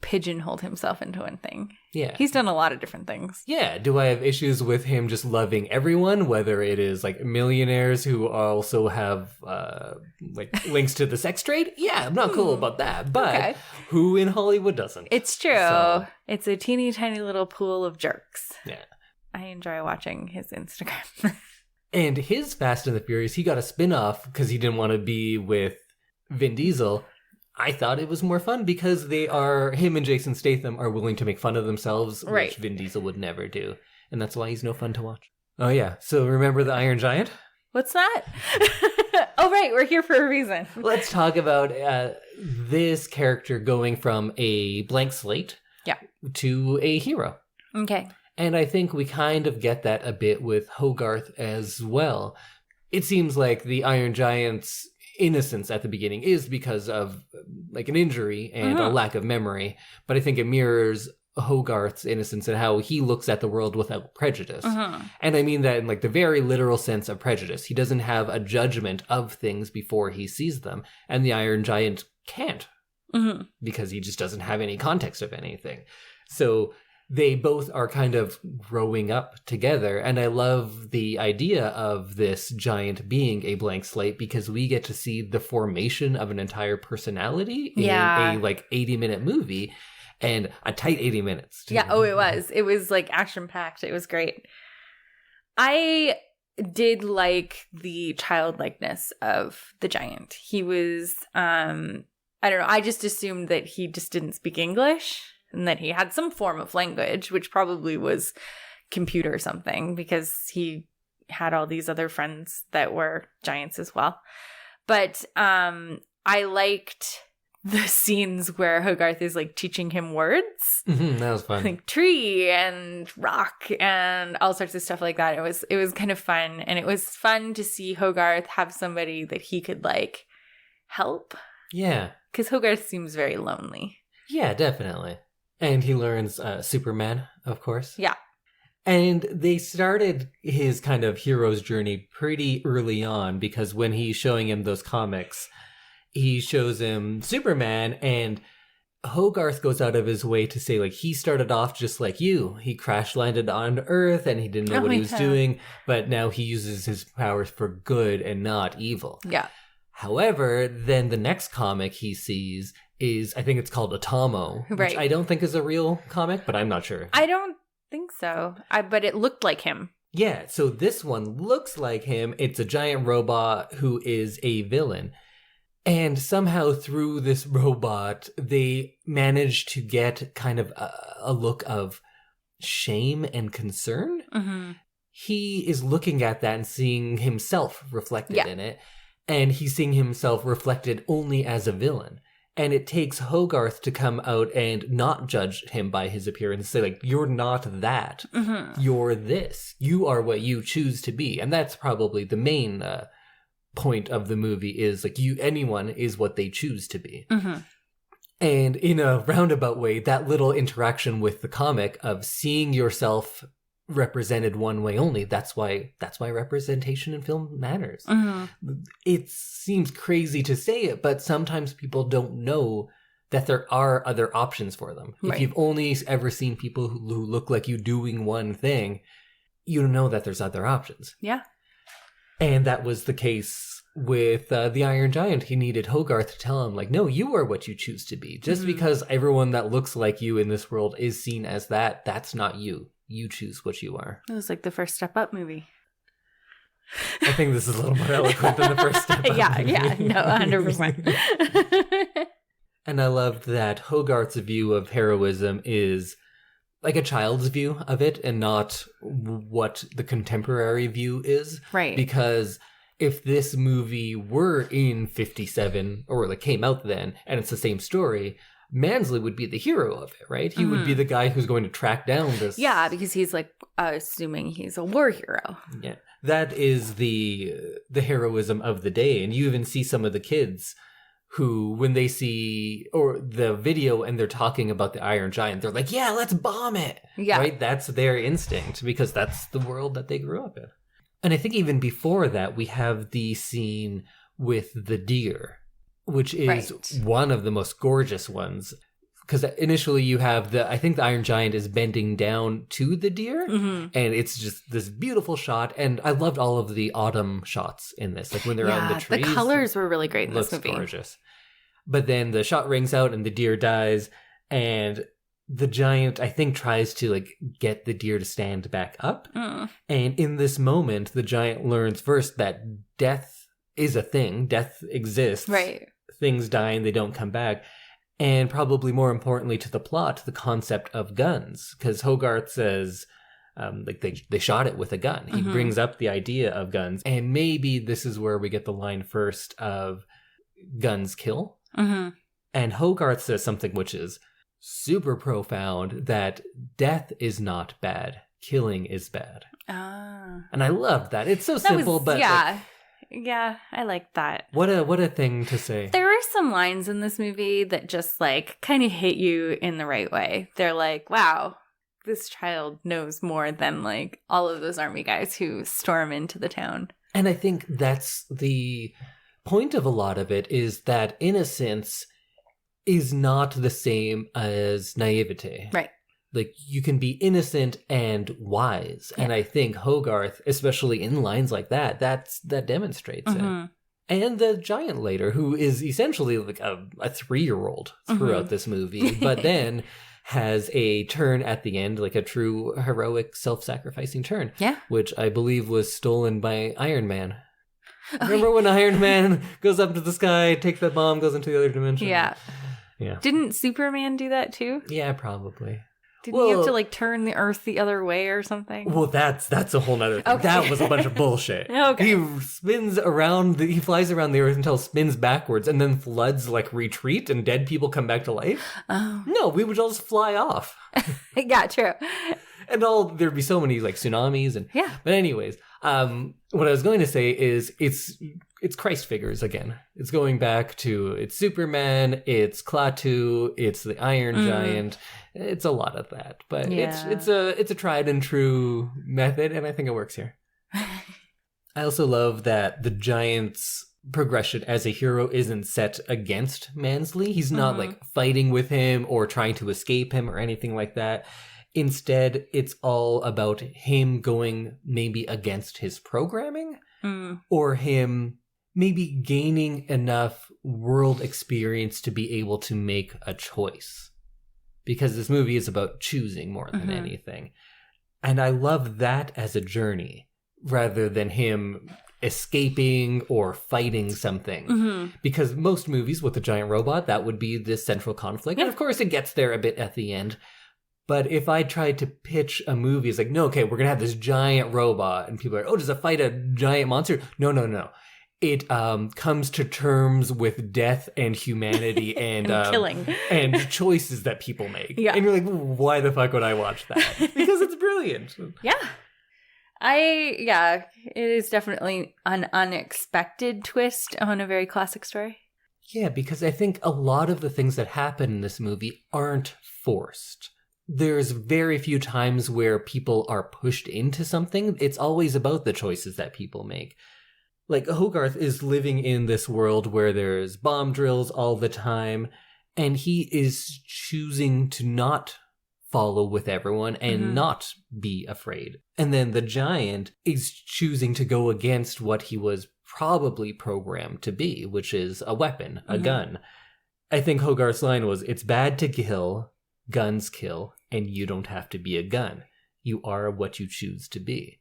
S1: pigeonholed himself into one thing.
S2: Yeah.
S1: He's done a lot of different things.
S2: Yeah. Do I have issues with him just loving everyone, whether it is, like, millionaires who also have, like, links to the sex trade? Yeah, I'm not cool about that. But who in Hollywood doesn't?
S1: It's true. So, it's a teeny tiny little pool of jerks.
S2: Yeah.
S1: I enjoy watching his Instagram.
S2: And his Fast and the Furious, he got a spin-off because he didn't want to be with Vin Diesel. I thought it was more fun because him and Jason Statham are willing to make fun of themselves,
S1: Right.
S2: which Vin Diesel would never do. And that's why he's no fun to watch. Oh, yeah. So remember the Iron Giant?
S1: What's that? Oh, right. We're here for a reason.
S2: Let's talk about this character going from a blank slate to a hero.
S1: Okay.
S2: And I think we kind of get that a bit with Hogarth as well. It seems like the Iron Giant's innocence at the beginning is because of like an injury and a lack of memory, but I think it mirrors Hogarth's innocence and how he looks at the world without prejudice. And I mean that in like the very literal sense of prejudice. He doesn't have a judgment of things before he sees them, and the Iron Giant can't because he just doesn't have any context of anything. So they both are kind of growing up together. And I love the idea of this giant being a blank slate because we get to see the formation of an entire personality in a like 80-minute movie, and a tight 80 minutes. Too.
S1: Yeah. Oh, it was. It was like action packed. It was great. I did like the childlikeness of the giant. He was, I don't know. I just assumed that he just didn't speak English. And that he had some form of language, which probably was computer or something, because he had all these other friends that were giants as well. But I liked the scenes where Hogarth is like teaching him words.
S2: That was fun.
S1: Like tree and rock and all sorts of stuff like that. It was kind of fun. And it was fun to see Hogarth have somebody that he could like help.
S2: Yeah.
S1: Because Hogarth seems very lonely.
S2: Yeah, definitely. And he learns Superman, of course.
S1: Yeah.
S2: And they started his kind of hero's journey pretty early on, because when he's showing him those comics, he shows him Superman, and Hogarth goes out of his way to say, like, he started off just like you. He crash landed on Earth and he didn't know what he was doing, but now he uses his powers for good and not evil.
S1: Yeah.
S2: However, then the next comic he sees is, I think it's called Atomo, which I don't think is a real comic, but I'm not sure.
S1: I don't think so. But it looked like him.
S2: Yeah, so this one looks like him. It's a giant robot who is a villain. And somehow through this robot, they manage to get kind of a look of shame and concern. Mm-hmm. He is looking at that and seeing himself reflected in it. And he's seeing himself reflected only as a villain. And it takes Hogarth to come out and not judge him by his appearance. Say, like, you're not that. Mm-hmm. You're this. You are what you choose to be. And that's probably the main point of the movie is, like, anyone is what they choose to be. Mm-hmm. And in a roundabout way, that little interaction with the comic of seeing yourself represented one way only, that's why representation in film matters. Mm-hmm. It seems crazy to say it, but sometimes people don't know that there are other options for them. Right. If you've only ever seen people who look like you doing one thing, you don't know that there's other options.
S1: Yeah.
S2: And that was the case with the Iron Giant. He needed Hogarth to tell him, like, no, you are what you choose to be. Just because everyone that looks like you in this world is seen as that, that's not you. You choose what you are.
S1: It was like the first Step Up movie.
S2: I think this is a little more eloquent than the first Step Up movie.
S1: Yeah, no, 100%.
S2: And I loved that Hogarth's view of heroism is like a child's view of it and not what the contemporary view is.
S1: Right.
S2: Because if this movie were in 57 or like came out then and it's the same story, Mansley would be the hero of it, right? He would be the guy who's going to track down this.
S1: Yeah, because he's like assuming he's a war hero.
S2: Yeah. That is the heroism of the day. And you even see some of the kids who, when they see or the video and they're talking about the Iron Giant, they're like, yeah, let's bomb it. Yeah. Right? That's their instinct because that's the world that they grew up in. And I think even before that, we have the scene with the deer, which is one of the most gorgeous ones. Because initially you have I think the Iron Giant is bending down to the deer, and it's just this beautiful shot. And I loved all of the autumn shots in this, like when they're out in the trees.
S1: The colors were really great in this movie.
S2: Looks gorgeous. But then the shot rings out and the deer dies, and the giant, I think, tries to like get the deer to stand back up. And in this moment, the giant learns first that death is a thing. Death exists.
S1: Right.
S2: things die and they don't come back. And probably more importantly to the plot, the concept of guns. Because Hogarth says, they shot it with a gun. He brings up the idea of guns. And maybe this is where we get the line first of guns kill. And Hogarth says something which is super profound, that death is not bad. Killing is bad. And I love that. It's so simple, but...
S1: Yeah, I like that.
S2: What a thing to say.
S1: There are some lines in this movie that just like kind of hit you in the right way. They're like, wow, this child knows more than like all of those army guys who storm into the town.
S2: And I think that's the point of a lot of it, is that innocence is not the same as naivete.
S1: Right.
S2: Like, you can be innocent and wise. Yeah. And I think Hogarth, especially in lines like that, that demonstrates it. And the giant later, who is essentially like a 3-year-old throughout this movie, but then has a turn at the end, like a true heroic self-sacrificing turn. Yeah. Which I believe was stolen by Iron Man. Remember when Iron Man goes up to the sky, takes that bomb, goes into the other dimension?
S1: Yeah. Didn't Superman do that too?
S2: Yeah, probably.
S1: Didn't he have to like turn the Earth the other way or something?
S2: Well, that's a whole nother thing. Okay. That was a bunch of bullshit. Okay. He spins around, he flies around the Earth until it spins backwards, and then floods like retreat and dead people come back to life. Oh. No, we would all just fly off.
S1: Yeah, true.
S2: And there'd be so many like tsunamis and But anyways, what I was going to say is it's Christ figures again. It's going back to it's Superman, it's Klaatu, it's the Iron Giant. It's a lot of that, but it's a tried and true method, and I think it works here. I also love that the Giant's progression as a hero isn't set against Mansley. He's not like fighting with him or trying to escape him or anything like that. Instead, it's all about him going maybe against his programming or him maybe gaining enough world experience to be able to make a choice. Because this movie is about choosing more than anything. And I love that as a journey rather than him escaping or fighting something. Because most movies with a giant robot, that would be the central conflict. And of course it gets there a bit at the end. But if I tried to pitch a movie, it's like, no, okay, we're going to have this giant robot. And people are like, oh, does it fight a giant monster? No. It comes to terms with death and humanity and
S1: killing
S2: and choices that people make. Yeah. And you're like, why the fuck would I watch that? Because it's brilliant.
S1: Yeah. It is definitely an unexpected twist on a very classic story.
S2: Yeah, because I think a lot of the things that happen in this movie aren't forced. There's very few times where people are pushed into something. It's always about the choices that people make. Like, Hogarth is living in this world where there's bomb drills all the time, and he is choosing to not follow with everyone and not be afraid. And then the Giant is choosing to go against what he was probably programmed to be, which is a weapon, a gun. I think Hogarth's line was, it's bad to kill, guns kill, and you don't have to be a gun. You are what you choose to be.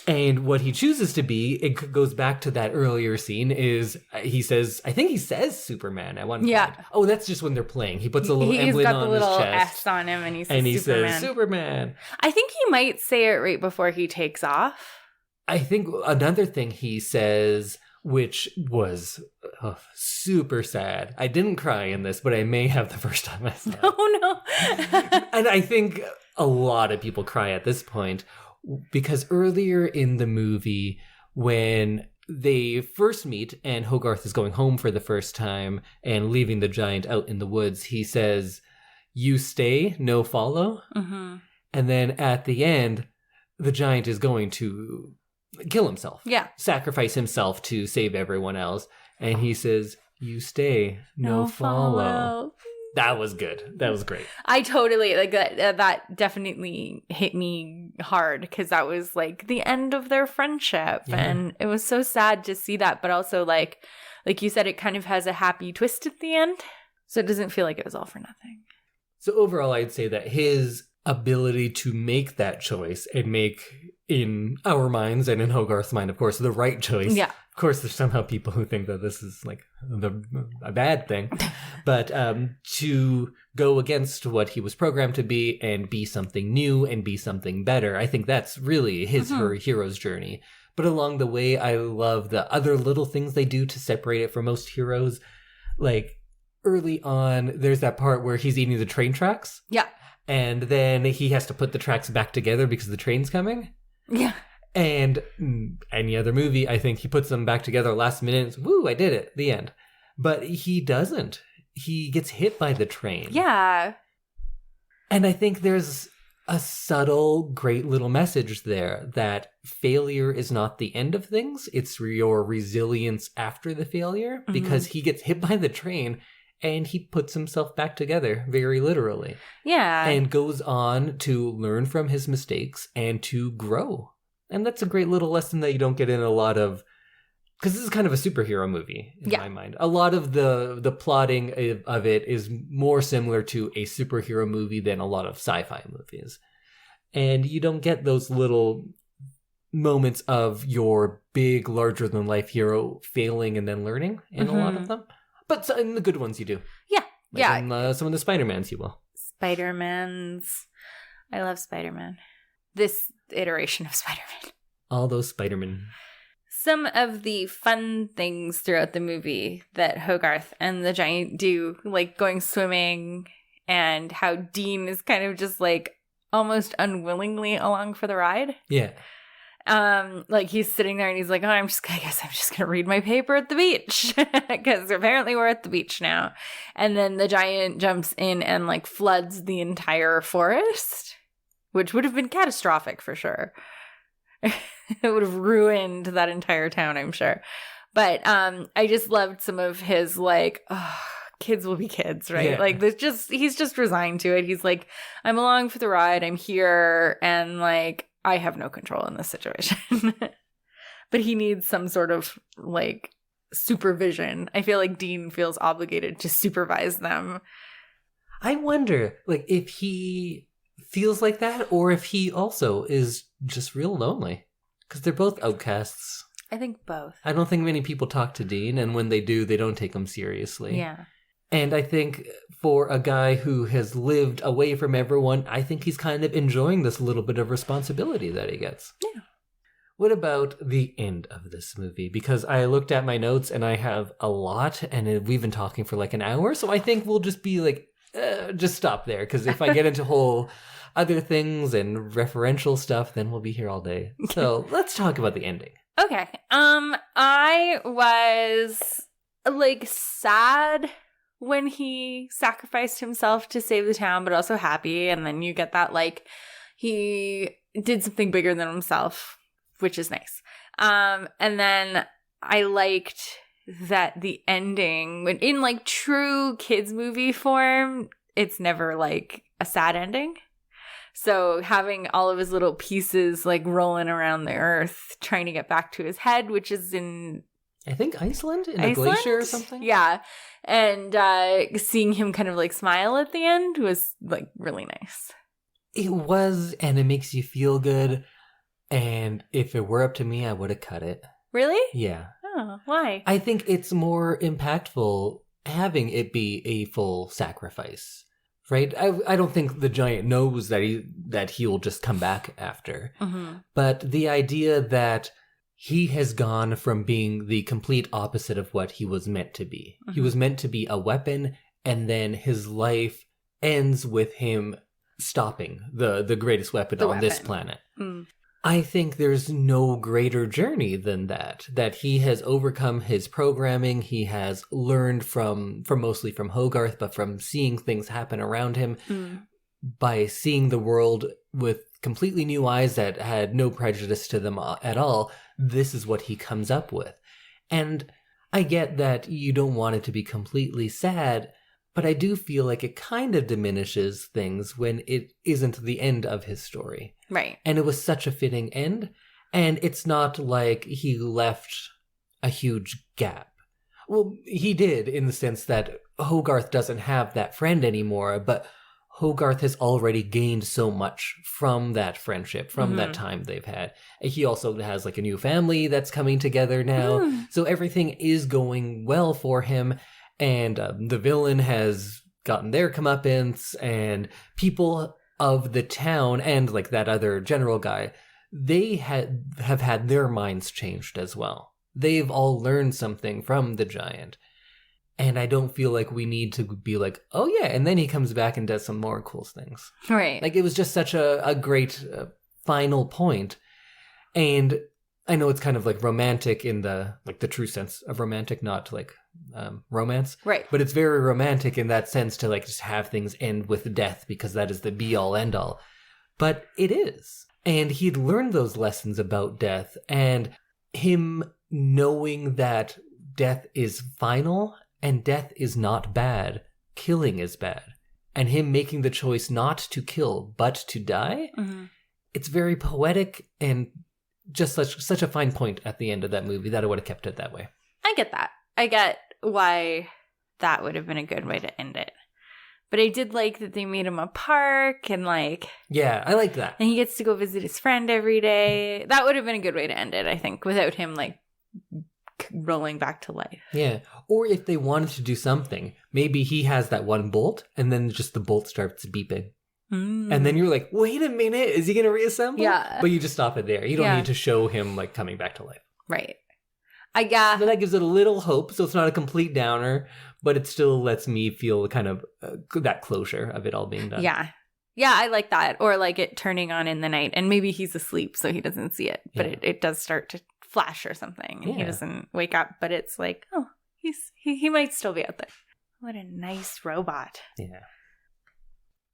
S2: And what he chooses to be, it goes back to that earlier scene, is he says Superman at one point. Yeah. Oh, that's just when they're playing. He puts a little emblem on his chest. He's got the little S
S1: on him and he says
S2: Superman.
S1: I think he might say it right before he takes off.
S2: I think another thing he says, which was super sad. I didn't cry in this, but I may have the first time I saw it.
S1: Oh, no.
S2: And I think a lot of people cry at this point. Because earlier in the movie, when they first meet and Hogarth is going home for the first time and leaving the Giant out in the woods, he says, you stay, no follow. And then at the end, the Giant is going to kill himself. Yeah. Sacrifice himself to save everyone else. And he says, you stay, no follow. That was good. That was great.
S1: I totally, like, that definitely hit me hard because that was, like, the end of their friendship. Yeah. And it was so sad to see that. But also, like you said, it kind of has a happy twist at the end. So it doesn't feel like it was all for nothing.
S2: So overall, I'd say that his ability to make that choice and make, in our minds and in Hogarth's mind, of course, the right choice.
S1: Yeah.
S2: Of course, there's somehow people who think that this is like a bad thing. But to go against what he was programmed to be and be something new and be something better, I think that's really her hero's journey. But along the way, I love the other little things they do to separate it from most heroes. Like, early on, there's that part where he's eating the train tracks.
S1: Yeah.
S2: And then he has to put the tracks back together because the train's coming.
S1: Yeah.
S2: And any other movie, I think he puts them back together last minute. Woo, I did it. The end. But he doesn't. He gets hit by the train.
S1: Yeah.
S2: And I think there's a subtle, great little message there that failure is not the end of things. It's your resilience after the failure, because he gets hit by the train and he puts himself back together, very literally.
S1: Yeah.
S2: And goes on to learn from his mistakes and to grow. And that's a great little lesson that you don't get in a lot of, because this is kind of a superhero movie in my mind. A lot of the plotting of it is more similar to a superhero movie than a lot of sci-fi movies. And you don't get those little moments of your big, larger-than-life hero failing and then learning in a lot of them. But in the good ones you do.
S1: Yeah.
S2: Like in some of the Spider-Mans you will.
S1: Spider-Mans. I love Spider-Man. This iteration of Spider-Man.
S2: All those Spider-Man.
S1: Some of the fun things throughout the movie that Hogarth and the Giant do, like going swimming, and how Dean is kind of just like almost unwillingly along for the ride.
S2: Yeah.
S1: Like he's sitting there and he's like, oh, I guess I'm just gonna read my paper at the beach, because apparently we're at the beach now. And then the Giant jumps in and like floods the entire forest, which would have been catastrophic for sure. It would have ruined that entire town, I'm sure. But I just loved some of his like, kids will be kids, right?
S2: Yeah.
S1: Like he's just resigned to it. He's like, I'm along for the ride, I'm here, and like I have no control in this situation. But he needs some sort of like supervision. I feel like Dean feels obligated to supervise them.
S2: I wonder, like, if he feels like that, or if he also is just real lonely. Because they're both outcasts.
S1: I think both.
S2: I don't think many people talk to Dean, and when they do, they don't take him seriously.
S1: Yeah.
S2: And I think for a guy who has lived away from everyone, I think he's kind of enjoying this little bit of responsibility that he gets.
S1: Yeah.
S2: What about the end of this movie? Because I looked at my notes and I have a lot, and we've been talking for like an hour, so I think we'll just be like, just stop there. Because if I get into whole other things and referential stuff, then we'll be here all day. So let's talk about the ending.
S1: Okay. I was like sad when he sacrificed himself to save the town, but also happy. And then you get that like he did something bigger than himself, which is nice. And then I liked that the ending, when in like true kids movie form, it's never like a sad ending. So having all of his little pieces like rolling around the earth, trying to get back to his head, which is in,
S2: I think, Iceland? In a glacier or something?
S1: Yeah. And seeing him kind of like smile at the end was like really nice.
S2: It was, and it makes you feel good. And if it were up to me, I would have cut it.
S1: Really?
S2: Yeah.
S1: Oh, why?
S2: I think it's more impactful having it be a full sacrifice. Right? I don't think the Giant knows that he'll just come back after. Mm-hmm. But the idea that he has gone from being the complete opposite of what he was meant to be. Mm-hmm. He was meant to be a weapon, and then his life ends with him stopping the greatest weapon on this planet. Mm. I think there's no greater journey than that he has overcome his programming. He has learned from mostly from Hogarth, but from seeing things happen around him, by seeing the world with completely new eyes that had no prejudice to them at all. This is what he comes up with. And I get that you don't want it to be completely sad, but I do feel like it kind of diminishes things when it isn't the end of his story.
S1: Right.
S2: And it was such a fitting end. And it's not like he left a huge gap. Well, he did, in the sense that Hogarth doesn't have that friend anymore, but Hogarth has already gained so much from that friendship, from that time they've had. He also has like a new family that's coming together now. So everything is going well for him. And the villain has gotten their comeuppance, and people of the town and like that other general guy, they have had their minds changed as well. They've all learned something from the giant. And I don't feel like we need to be like, oh yeah, and then he comes back and does some more cool things.
S1: Right.
S2: Like, it was just such a great final point. And I know it's kind of like romantic in the true sense of romantic, not like romance.
S1: Right.
S2: But it's very romantic in that sense to like just have things end with death, because that is the be all end all. But it is. And he'd learned those lessons about death, and him knowing that death is final and death is not bad, killing is bad. And him making the choice not to kill, but to die, it's very poetic and just such a fine point at the end of that movie that I would have kept it that way.
S1: I get that. I get why that would have been a good way to end it. But I did like that they made him a park and like...
S2: Yeah, I like that.
S1: And he gets to go visit his friend every day. That would have been a good way to end it, I think, without him like rolling back to life.
S2: Yeah. Or if they wanted to do something, maybe he has that one bolt and then just the bolt starts beeping. And then you're like, wait a minute, is he going to reassemble?
S1: Yeah.
S2: But you just stop it there. You don't need to show him like coming back to life.
S1: Right. But
S2: that gives it a little hope, so it's not a complete downer, but it still lets me feel kind of that closure of it all being done.
S1: Yeah. Yeah, I like that. Or like it turning on in the night, and maybe he's asleep so he doesn't see it, but it does start to flash or something, and he doesn't wake up, but it's like, oh, he might still be out there. What a nice robot.
S2: Yeah.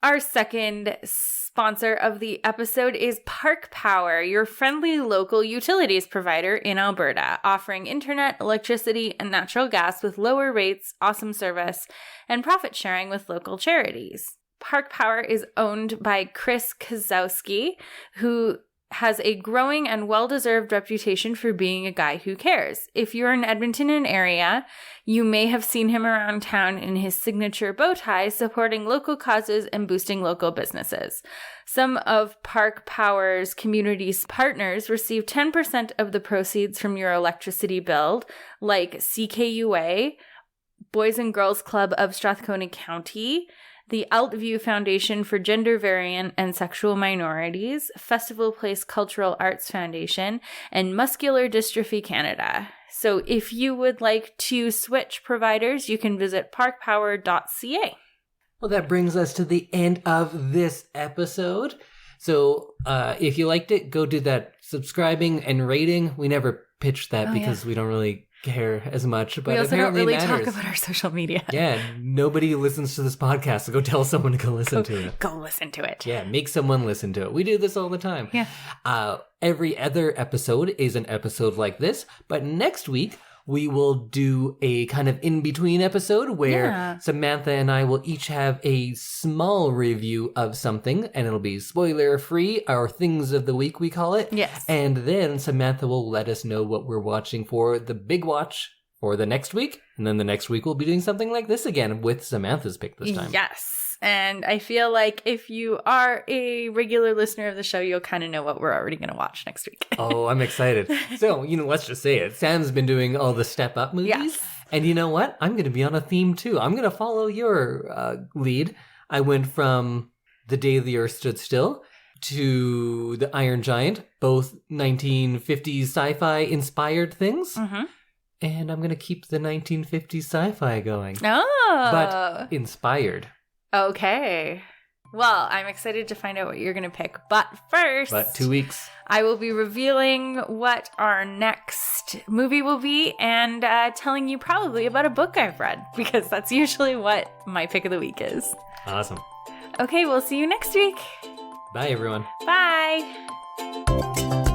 S1: Our second sponsor of the episode is Park Power, your friendly local utilities provider in Alberta, offering internet, electricity, and natural gas with lower rates, awesome service, and profit sharing with local charities. Park Power is owned by Chris Kozowski, who has a growing and well-deserved reputation for being a guy who cares. If you're in Edmonton and area, you may have seen him around town in his signature bow tie, supporting local causes and boosting local businesses. Some of Park Power's community partners receive 10% of the proceeds from your electricity bill, like CKUA, Boys and Girls Club of Strathcona County, the Altview Foundation for Gender Variant and Sexual Minorities, Festival Place Cultural Arts Foundation, and Muscular Dystrophy Canada. So if you would like to switch providers, you can visit parkpower.ca.
S2: Well, that brings us to the end of this episode. So if you liked it, go do that subscribing and rating. We never pitched that because we don't really care as much, but
S1: we also don't really
S2: matters.
S1: Talk about our social media.
S2: Yeah, nobody listens to this podcast, so go tell someone to go listen to it.
S1: Go listen to it.
S2: Yeah, make someone listen to it. We do this all the time.
S1: Yeah.
S2: Every other episode is an episode like this, but next week we will do a kind of in-between episode where Samantha and I will each have a small review of something, and it'll be spoiler-free, our Things of the Week, we call it.
S1: Yes.
S2: And then Samantha will let us know what we're watching for the big watch for the next week, and then the next week we'll be doing something like this again with Samantha's pick this time.
S1: Yes. And I feel like if you are a regular listener of the show, you'll kind of know what we're already going to watch next week.
S2: Oh, I'm excited. So, let's just say it. Sam's been doing all the Step Up movies.
S1: Yes.
S2: And you know what? I'm going to be on a theme too. I'm going to follow your lead. I went from The Day the Earth Stood Still to The Iron Giant, both 1950s sci-fi inspired things.
S1: Mm-hmm.
S2: And I'm going to keep the 1950s sci-fi going.
S1: Oh.
S2: But inspired.
S1: Okay. Well, I'm excited to find out what you're going to pick. But first...
S2: But 2 weeks.
S1: I will be revealing what our next movie will be and telling you probably about a book I've read, because that's usually what my pick of the week is.
S2: Awesome.
S1: Okay, we'll see you next week.
S2: Bye, everyone.
S1: Bye.